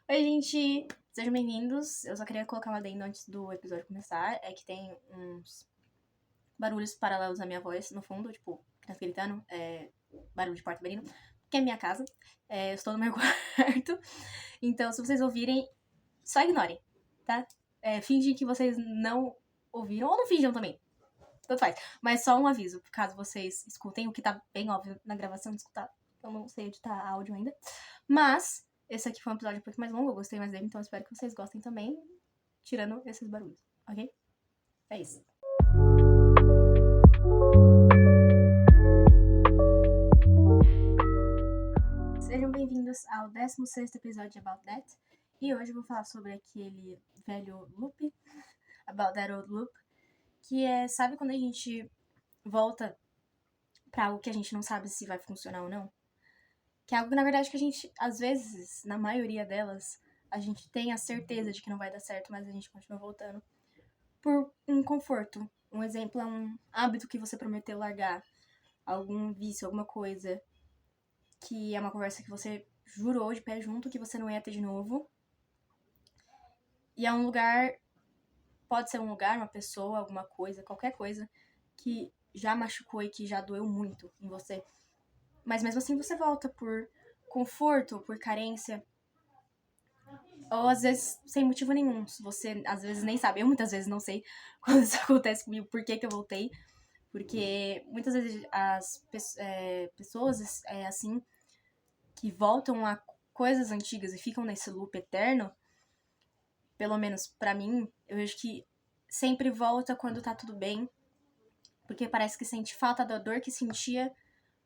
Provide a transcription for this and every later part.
Oi, gente! Sejam bem-vindos. Eu só queria colocar um adendo antes do episódio começar. É que tem uns barulhos paralelos à minha voz no fundo, tipo, criança gritando, barulho de porta abrindo, que é minha casa. Eu estou no meu quarto. Então, se vocês ouvirem, só ignorem, tá? Fingem que vocês não ouviram, ou não finjam também. Tanto faz. Mas só um aviso, caso vocês escutem, o que tá bem óbvio na gravação de escutar. Eu não sei editar áudio ainda. Mas, esse aqui foi um episódio um pouco mais longo, eu gostei mais dele, então eu espero que vocês gostem também, tirando esses barulhos, ok? É isso. Sejam bem-vindos ao 16º episódio de About That. E hoje eu vou falar sobre aquele velho loop, About That Old Loop, que sabe quando a gente volta pra algo que a gente não sabe se vai funcionar ou não? Que é algo, na verdade, que a gente, às vezes, na maioria delas, a gente tem a certeza de que não vai dar certo, mas a gente continua voltando por um conforto. Um exemplo é um hábito que você prometeu largar, algum vício, alguma coisa, que é uma conversa que você jurou de pé junto que você não ia ter de novo. E é um lugar, pode ser um lugar, uma pessoa, alguma coisa, qualquer coisa, que já machucou e que já doeu muito em você. Mas mesmo assim você volta por conforto, por carência, ou às vezes sem motivo nenhum. Você às vezes nem sabe. Eu muitas vezes não sei quando isso acontece comigo, por que eu voltei. Porque muitas vezes as pessoas assim, que voltam a coisas antigas e ficam nesse loop eterno, pelo menos pra mim, eu vejo que sempre volta quando tá tudo bem. Porque parece que sente falta da dor que sentia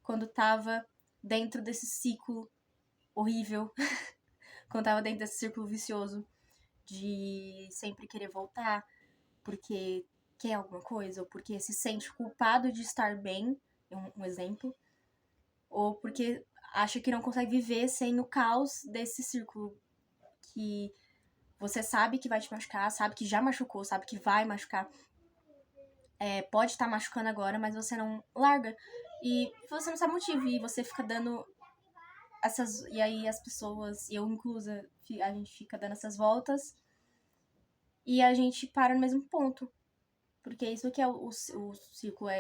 quando tava dentro desse ciclo horrível. Quando tava dentro desse círculo vicioso de sempre querer voltar porque quer alguma coisa, ou porque se sente culpado de estar bem, um exemplo, ou porque acha que não consegue viver sem o caos desse círculo que você sabe que vai te machucar, sabe que já machucou, sabe que vai machucar. Pode estar machucando agora, mas você não larga. E você não sabe o motivo, e você fica dando essas. E aí as pessoas, eu inclusa, a gente fica dando essas voltas e a gente para no mesmo ponto. Porque isso que é o círculo,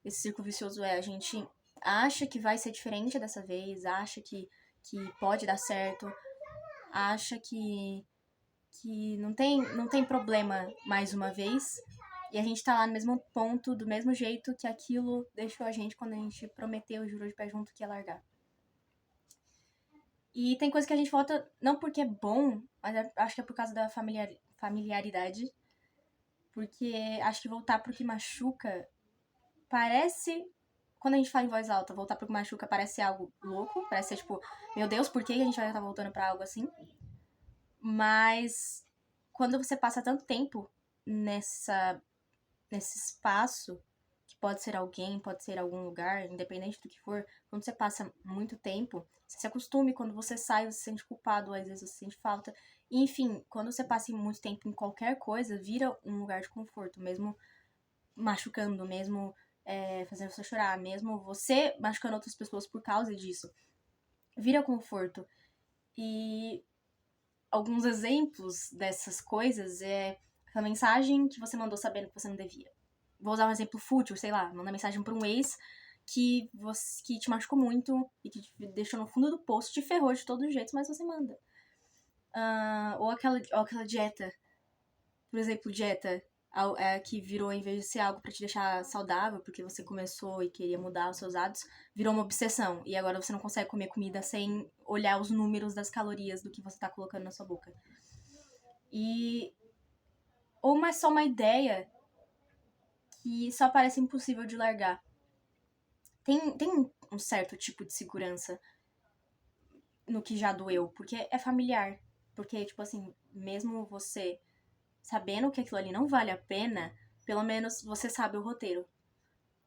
esse círculo vicioso a gente acha que vai ser diferente dessa vez, acha que pode dar certo, acha que não tem problema mais uma vez, e a gente tá lá no mesmo ponto, do mesmo jeito que aquilo deixou a gente quando a gente prometeu, jurou de pé junto que ia largar. E tem coisa que a gente volta, não porque é bom, mas acho que é por causa da familiaridade, porque acho que voltar pro que machuca parece. Quando a gente fala em voz alta, voltar pro que machuca parece algo louco. Parece ser tipo, meu Deus, por que a gente vai estar voltando pra algo assim? Mas quando você passa tanto tempo nesse espaço, que pode ser alguém, pode ser algum lugar, independente do que for, quando você passa muito tempo, você se acostume, quando você sai, você se sente culpado, às vezes você sente falta. E, enfim, quando você passa muito tempo em qualquer coisa, vira um lugar de conforto, mesmo machucando, mesmo fazendo você chorar, mesmo você machucando outras pessoas por causa disso. Vira conforto. E alguns exemplos dessas coisas é aquela mensagem que você mandou sabendo que você não devia. Vou usar um exemplo fútil, sei lá, manda mensagem pra um ex que te machucou muito e que te deixou no fundo do poço, te ferrou de todos os jeitos, mas você manda. Ou aquela dieta, por exemplo, dieta que virou, em vez de ser algo pra te deixar saudável, porque você começou e queria mudar os seus hábitos, virou uma obsessão. E agora você não consegue comer comida sem olhar os números das calorias do que você tá colocando na sua boca. Ou só uma ideia que só parece impossível de largar. Tem um certo tipo de segurança no que já doeu, porque é familiar. Porque, tipo assim, mesmo você sabendo que aquilo ali não vale a pena, pelo menos você sabe o roteiro.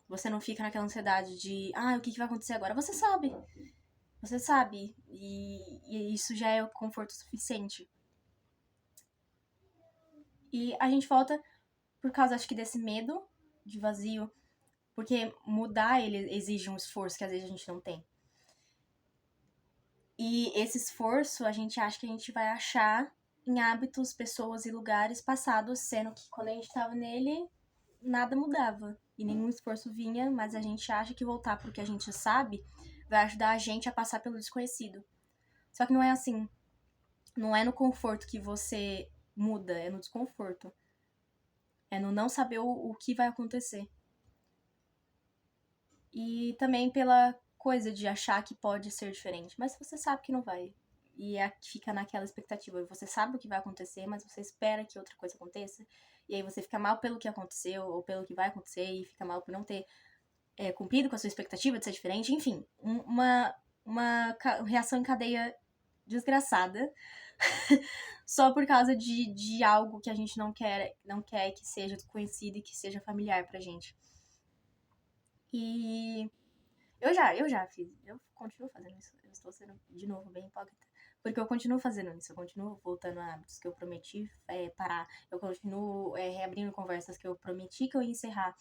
Você não fica naquela ansiedade de, o que vai acontecer agora? Você sabe. Você sabe. E isso já é o conforto suficiente. E a gente volta por causa, acho que, desse medo de vazio. Porque mudar, ele exige um esforço que às vezes a gente não tem. E esse esforço a gente acha que a gente vai achar em hábitos, pessoas e lugares passados, sendo que quando a gente tava nele, nada mudava. E nenhum esforço vinha, mas a gente acha que voltar pro que a gente sabe vai ajudar a gente a passar pelo desconhecido. Só que não é assim. Não é no conforto que você muda, é no desconforto. É no não saber o que vai acontecer. E também pela coisa de achar que pode ser diferente, mas você sabe que não vai. E fica naquela expectativa. Você sabe o que vai acontecer, mas você espera que outra coisa aconteça. E aí você fica mal pelo que aconteceu, ou pelo que vai acontecer, e fica mal por não ter cumprido com a sua expectativa de ser diferente. Enfim, uma reação em cadeia desgraçada. Só por causa de algo que a gente não quer que seja desconhecido e que seja familiar pra gente. E eu já fiz. Eu continuo fazendo isso. Eu estou sendo, de novo, bem hipócrita. Porque eu continuo fazendo isso. Eu continuo voltando a hábitos que eu prometi parar. Eu continuo reabrindo conversas que eu prometi que eu ia encerrar.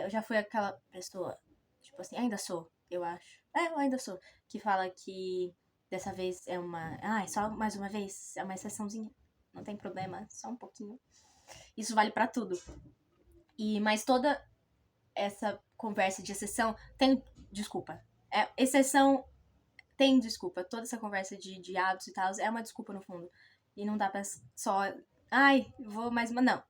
Eu já fui aquela pessoa, tipo assim, ainda sou, eu acho. Eu ainda sou. Que fala que dessa vez é uma... é só mais uma vez. É uma exceçãozinha. Não tem problema. Só um pouquinho. Isso vale pra tudo. Mas toda essa conversa de exceção tem desculpa. Exceção tem desculpa. Toda essa conversa de hábitos e tal é uma desculpa no fundo. E não dá pra só. Vou mais uma. Não.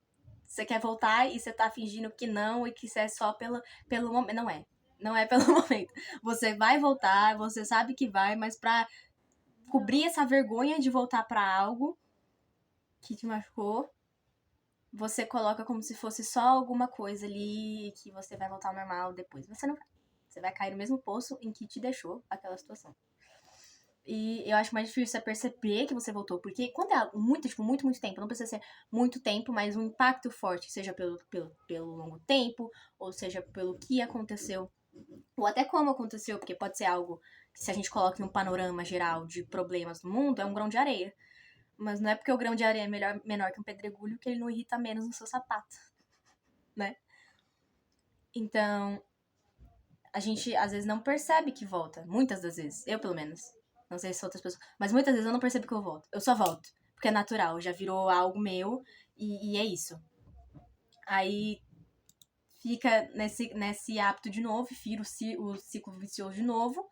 Você quer voltar e você tá fingindo que não e que isso é só pelo momento. Não é. Não é pelo momento. Você vai voltar, você sabe que vai, mas pra cobrir essa vergonha de voltar pra algo que te machucou, você coloca como se fosse só alguma coisa ali que você vai voltar ao normal depois. Você não vai. Você vai cair no mesmo poço em que te deixou aquela situação. E eu acho mais difícil você perceber que você voltou. Porque quando é muito, tipo, muito, muito tempo, não precisa ser muito tempo, mas um impacto forte, seja pelo longo tempo, ou seja pelo que aconteceu, ou até como aconteceu, porque pode ser algo que, se a gente coloca em um panorama geral de problemas no mundo, é um grão de areia. Mas não é porque o grão de areia é menor que um pedregulho que ele não irrita menos no seu sapato, né? Então, a gente às vezes não percebe que volta. Muitas das vezes. Eu, pelo menos. Não sei se outras pessoas. Mas muitas vezes eu não percebo que eu volto. Eu só volto. Porque é natural. Já virou algo meu. E é isso. Aí fica nesse hábito de novo. Vira o ciclo vicioso de novo.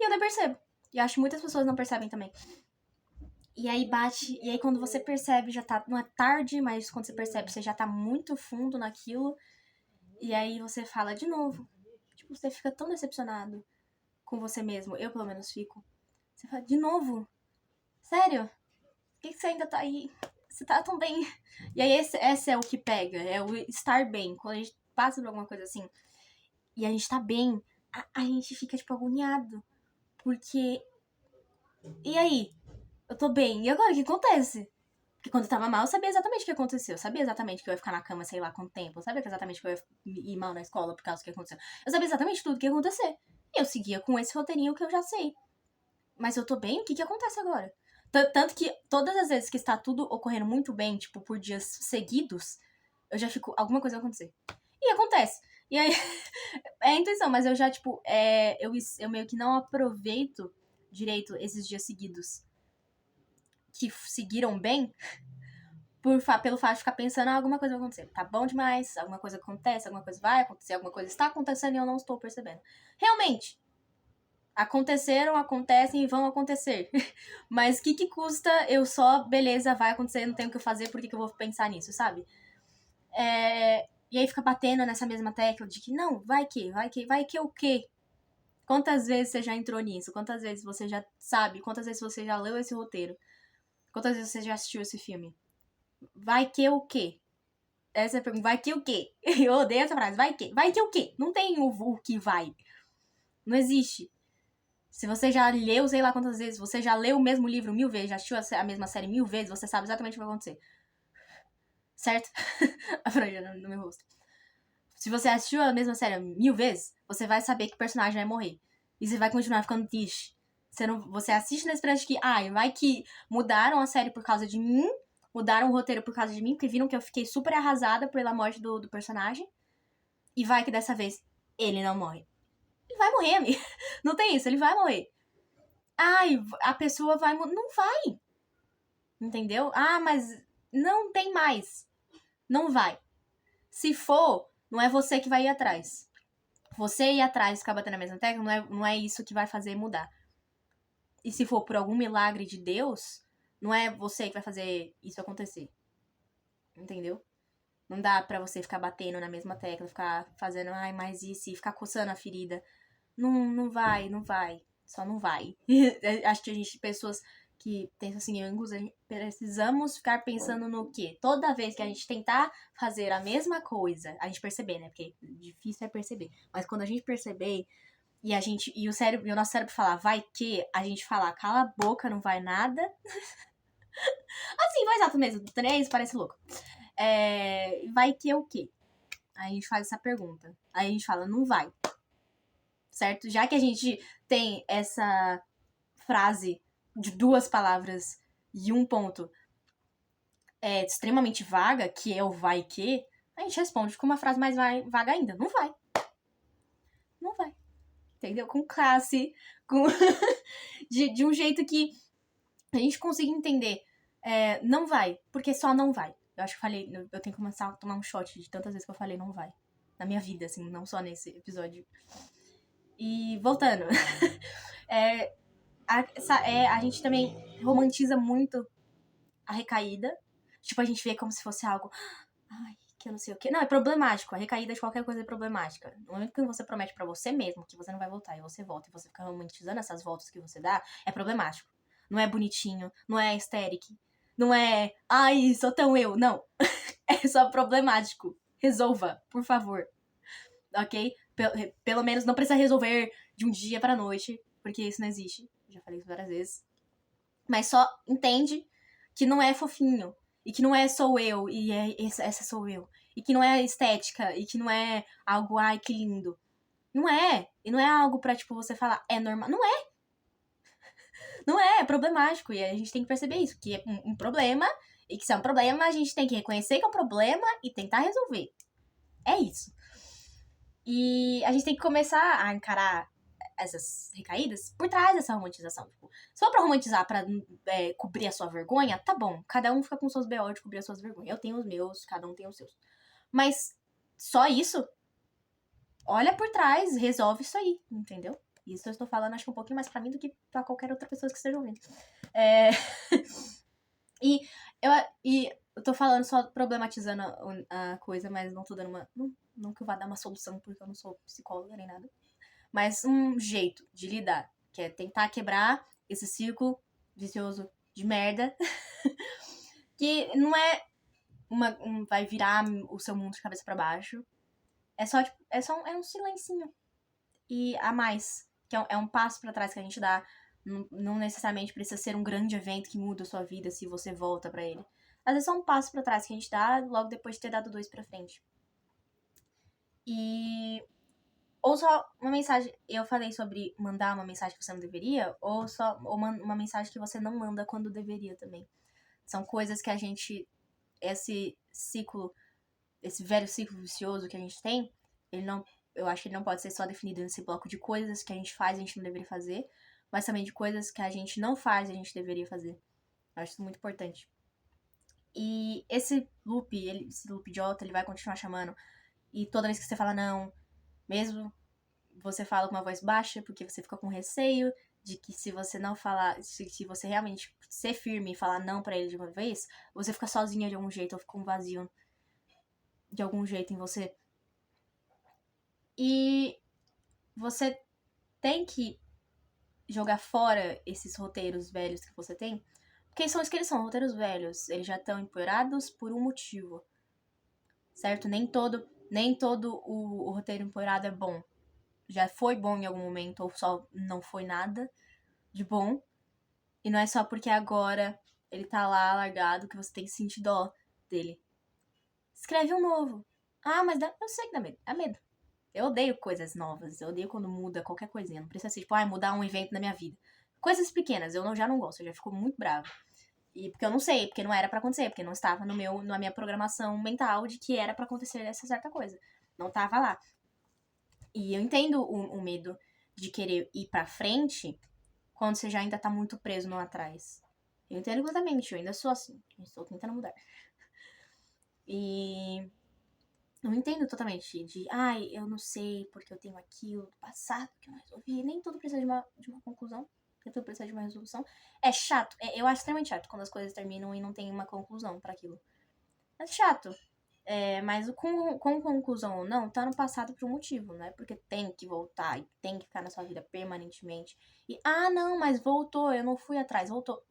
E eu não percebo. E acho que muitas pessoas não percebem também. E aí bate. E aí quando você percebe, já tá. Não é tarde, mas quando você percebe, você já tá muito fundo naquilo. E aí você fala de novo. Tipo, você fica tão decepcionado com você mesmo. Eu, pelo menos, fico. Você fala, de novo? Sério? Por que você ainda tá aí? Você tá tão bem. E aí esse é o que pega. É o estar bem. Quando a gente passa por alguma coisa assim e a gente tá bem, a gente fica, tipo, agoniado. Porque... E aí? Eu tô bem. E agora? O que acontece? Porque quando eu tava mal, eu sabia exatamente o que aconteceu. Eu sabia exatamente que eu ia ficar na cama, sei lá, quanto tempo. Eu sabia exatamente que eu ia ir mal na escola por causa do que aconteceu. Eu sabia exatamente tudo o que ia acontecer. E eu seguia com esse roteirinho que eu já sei. Mas eu tô bem? O que acontece agora? Tanto que todas as vezes que está tudo ocorrendo muito bem, tipo, por dias seguidos, eu já fico, alguma coisa vai acontecer. E acontece. E aí, é a intuição, mas eu já, tipo, eu meio que não aproveito direito esses dias seguidos que seguiram bem, pelo fato de ficar pensando, alguma coisa vai acontecer. Tá bom demais, alguma coisa acontece, alguma coisa vai acontecer, alguma coisa está acontecendo e eu não estou percebendo. Realmente, aconteceram, acontecem e vão acontecer. Mas o que custa eu só, beleza, vai acontecer, não tenho o que fazer, por que eu vou pensar nisso, sabe? E aí fica batendo nessa mesma tecla de que não, vai que o quê? Quantas vezes você já entrou nisso? Quantas vezes você já sabe? Quantas vezes você já leu esse roteiro? Quantas vezes você já assistiu esse filme? Vai que o quê? Essa é a pergunta, vai que o quê? Eu odeio essa frase, vai que o quê? Não tem o que vai. Não existe. Se você já leu, sei lá quantas vezes, você já leu o mesmo livro 1000 vezes, já assistiu a mesma série 1000 vezes, você sabe exatamente o que vai acontecer. Certo? A franja no meu rosto. Se você assistiu a mesma série 1000 vezes, você vai saber que o personagem vai morrer. E você vai continuar ficando triste. Você assiste na esperança de que, vai que mudaram a série por causa de mim, mudaram o roteiro por causa de mim, porque viram que eu fiquei super arrasada pela morte do personagem. E vai que dessa vez ele não morre. Ele vai morrer, amigo. Não tem isso, ele vai morrer. Ai, a pessoa vai... Não vai, entendeu? Ah, mas não tem mais. Não vai. Se for, não é você que vai ir atrás. Você ir atrás e ficar batendo na mesma tecla, não é isso que vai fazer mudar. E se for por algum milagre de Deus, não é você que vai fazer isso acontecer. Entendeu? Não dá pra você ficar batendo na mesma tecla, ficar fazendo, ai, mais isso, e ficar coçando a ferida. Não vai, não vai. Só não vai. Acho que a gente, pessoas que pensam assim, Angus, precisamos ficar pensando no quê? Toda vez que a gente tentar fazer a mesma coisa, a gente perceber, né? Porque difícil é perceber. Mas quando a gente perceber e o nosso cérebro falar, vai que, a gente falar, cala a boca, não vai nada. Assim, voz alta mesmo, 3, parece louco. Vai que o quê? Aí a gente faz essa pergunta. Aí a gente fala, não vai. Certo? Já que a gente tem essa frase de 2 palavras e um ponto extremamente vaga, que é o vai que, a gente responde com uma frase mais vaga ainda. Não vai. Não vai. Entendeu? Com classe, com de um jeito que a gente consiga entender. Não vai, porque só não vai. Eu acho que eu tenho que começar a tomar um shot de tantas vezes que eu falei não vai. Na minha vida, assim, não só nesse episódio. E voltando. A gente também romantiza muito a recaída. Tipo, a gente vê como se fosse algo... Ai, que eu não sei o quê. Não, é problemático. A recaída de qualquer coisa é problemática. No momento que você promete pra você mesmo que você não vai voltar e você volta e você fica romantizando essas voltas que você dá, é problemático. Não é bonitinho, não é aesthetic, não é... Ai, sou tão eu. Não. É só problemático. Resolva, por favor. Ok? Pelo menos não precisa resolver de um dia pra noite, porque isso não existe. Já falei isso várias vezes. Mas só entende que não é fofinho. E que não é sou eu, e essa sou eu. E que não é estética, e que não é algo, ai, que lindo. Não é. E não é algo pra, tipo, você falar, é normal. Não é. Não é problemático. E a gente tem que perceber isso, que é um problema. E que se é um problema, a gente tem que reconhecer que é um problema e tentar resolver. É isso. E a gente tem que começar a encarar essas recaídas por trás dessa romantização. Tipo, só pra romantizar, pra cobrir a sua vergonha, tá bom. Cada um fica com seus B.O. de cobrir as suas vergonhas. Eu tenho os meus, cada um tem os seus. Mas só isso? Olha por trás, resolve isso aí, entendeu? Isso eu estou falando, acho que um pouquinho mais pra mim do que pra qualquer outra pessoa que esteja ouvindo. E eu tô falando só problematizando a coisa, mas não tô dando uma... Não que eu vá dar uma solução, porque eu não sou psicóloga nem nada. Mas um jeito de lidar, que é tentar quebrar esse círculo vicioso de merda, que não é vai virar o seu mundo de cabeça pra baixo. É um silencinho. E a mais, que é um passo pra trás que a gente dá. Não necessariamente precisa ser um grande evento que muda a sua vida se você volta pra ele. Às vezes é só um passo pra trás que a gente dá logo depois de ter dado 2 pra frente. E ou só uma mensagem. Eu falei sobre mandar uma mensagem que você não deveria, ou uma mensagem que você não manda quando deveria também. São coisas que a gente. Esse ciclo, esse velho ciclo vicioso que a gente tem, eu acho que ele não pode ser só definido nesse bloco de coisas que a gente faz e a gente não deveria fazer, mas também de coisas que a gente não faz e a gente deveria fazer. Eu acho isso muito importante. E esse loop idiota, ele vai continuar chamando. E toda vez que você fala não, mesmo você fala com uma voz baixa, porque você fica com receio de que se você não falar, se você realmente ser firme e falar não pra ele de uma vez, você fica sozinha de algum jeito, ou fica um vazio de algum jeito em você. E você tem que jogar fora esses roteiros velhos que você tem, porque são os que eles são, roteiros velhos. Eles já estão empoeirados por um motivo, certo? Nem todo o roteiro empoeirado é bom. Já foi bom em algum momento, ou só não foi nada de bom. E não é só porque agora ele tá lá largado que você tem que sentir dó dele. Escreve um novo. Ah, mas eu sei que dá medo. Dá medo. Eu odeio coisas novas. Eu odeio quando muda qualquer coisinha. Não precisa ser tipo, mudar um evento na minha vida. Coisas pequenas, já não gosto. Eu já fico muito brava. E porque eu não sei, porque não era pra acontecer, porque não estava na minha programação mental de que era pra acontecer essa certa coisa. Não tava lá. E eu entendo o medo de querer ir pra frente quando você já ainda tá muito preso no atrás. Eu entendo completamente, eu ainda sou assim. Eu estou tentando mudar. E eu entendo totalmente de, ai, eu não sei porque eu tenho aquilo do passado que eu não resolvi. Nem tudo precisa de uma conclusão. Nem tudo precisa de uma resolução. É chato. Eu acho extremamente chato quando as coisas terminam e não tem uma conclusão pra aquilo. É chato. Mas com conclusão ou não, tá no passado por um motivo, né? Porque tem que voltar e tem que ficar na sua vida permanentemente. E, não, mas voltou, eu não fui atrás, voltou.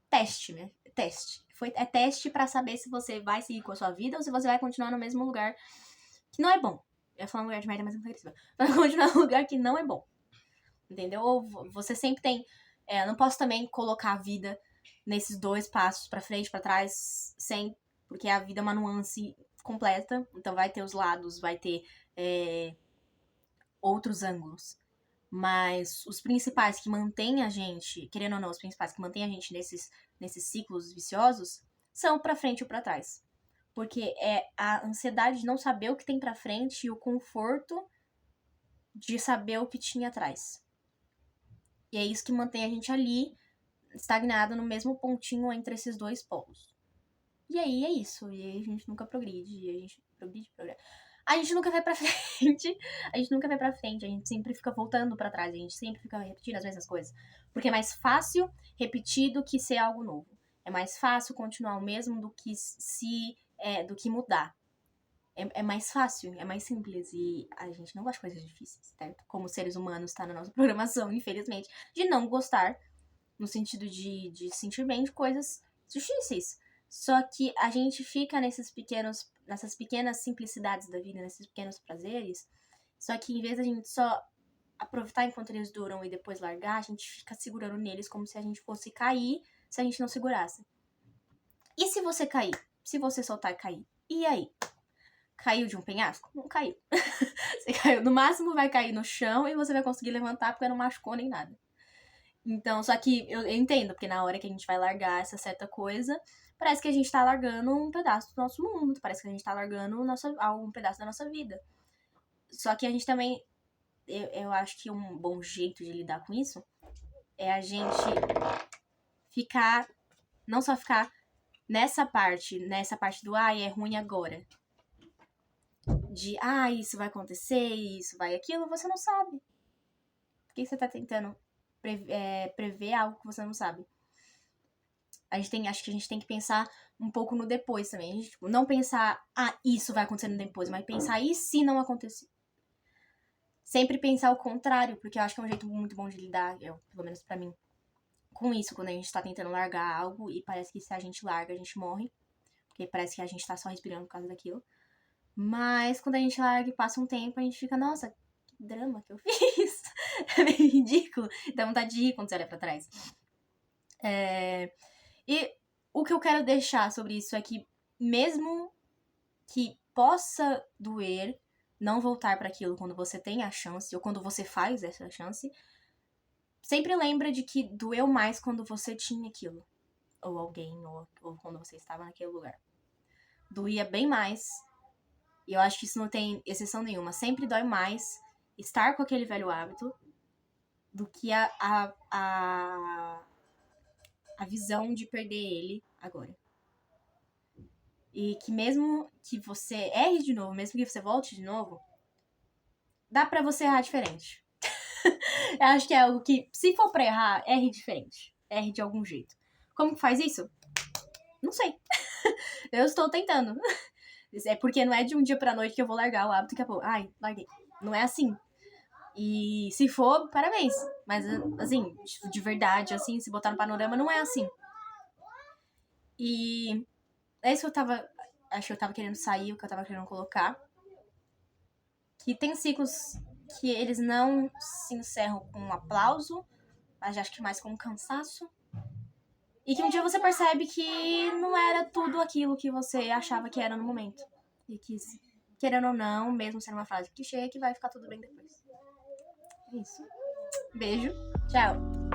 Teste, né? Teste. É teste pra saber se você vai seguir com a sua vida ou se você vai continuar no mesmo lugar que não é bom. Eu ia falar um lugar de merda, mas não foi isso. Vai continuar no lugar que não é bom. Entendeu? Ou você sempre tem... eu não posso também colocar a vida nesses dois passos pra frente, pra trás, sem... Porque a vida é uma nuance completa. Então vai ter os lados, vai ter outros ângulos. Mas os principais que mantêm a gente, querendo ou não, os principais que mantêm a gente nesses ciclos viciosos são pra frente ou pra trás. Porque é a ansiedade de não saber o que tem pra frente e o conforto de saber o que tinha atrás. E é isso que mantém a gente ali, estagnado no mesmo pontinho entre esses dois polos. E aí é isso. E aí a gente nunca progride. E a gente progride. A gente nunca vai pra frente. A gente nunca vai pra frente. A gente sempre fica voltando pra trás. A gente sempre fica repetindo as mesmas coisas. Porque é mais fácil repetir do que ser algo novo. É mais fácil continuar o mesmo do que do que mudar. É mais fácil, é mais simples. E a gente não gosta de coisas difíceis, certo? Como seres humanos, tá na nossa programação, infelizmente, de não gostar, no sentido de sentir bem de coisas difíceis. Só que a gente fica nessas pequenas simplicidades da vida, nesses pequenos prazeres. Só que em vez da gente só aproveitar enquanto eles duram e depois largar, a gente fica segurando neles como se a gente fosse cair se a gente não segurasse. E se você cair? Se você soltar e cair? E aí? Caiu de um penhasco? Não caiu. Você caiu. No máximo vai cair no chão e você vai conseguir levantar porque não machucou nem nada. Então, só que eu entendo, porque na hora que a gente vai largar essa certa coisa, parece que a gente tá largando um pedaço do nosso mundo. Parece que a gente tá largando um pedaço da nossa vida. Só que a gente também... Eu acho que um bom jeito de lidar com isso é a gente ficar... Não só ficar nessa parte do é ruim agora. De, isso vai acontecer, isso vai aquilo, você não sabe. Por que você tá tentando prever algo que você não sabe? Acho que a gente tem que pensar um pouco no depois também. A gente, tipo, não pensar, isso vai acontecer no depois, mas pensar, e se não acontecer? Sempre pensar o contrário, porque eu acho que é um jeito muito bom de lidar, pelo menos pra mim, com isso, quando a gente tá tentando largar algo e parece que se a gente larga, a gente morre. Porque parece que a gente tá só respirando por causa daquilo. Mas quando a gente larga e passa um tempo, a gente fica, nossa, que drama que eu fiz. É meio ridículo. Dá vontade de rir quando você olha pra trás. E o que eu quero deixar sobre isso é que, mesmo que possa doer não voltar para aquilo quando você tem a chance, ou quando você faz essa chance, sempre lembra de que doeu mais quando você tinha aquilo. Ou alguém, ou quando você estava naquele lugar. Doía bem mais. E eu acho que isso não tem exceção nenhuma. Sempre dói mais estar com aquele velho hábito do que a visão de perder ele agora. E que mesmo que você erre de novo, mesmo que você volte de novo, dá pra você errar diferente. Eu acho que é algo que, se for pra errar, erre diferente. Erre de algum jeito. Como que faz isso? Não sei. Eu estou tentando. É porque não é de um dia pra noite que eu vou largar o hábito que a pouco. Larguei. Não é assim. E se for, parabéns. Mas, assim, de verdade, assim, se botar no panorama, não é assim. E é isso que eu tava... Acho que eu tava querendo sair, o que eu tava querendo colocar. Que tem ciclos que eles não se encerram com um aplauso, mas acho que mais com um cansaço. E que um dia você percebe que não era tudo aquilo que você achava que era no momento. E que, querendo ou não, mesmo sendo uma frase clichê, que vai ficar tudo bem depois. É isso. Beijo. Tchau.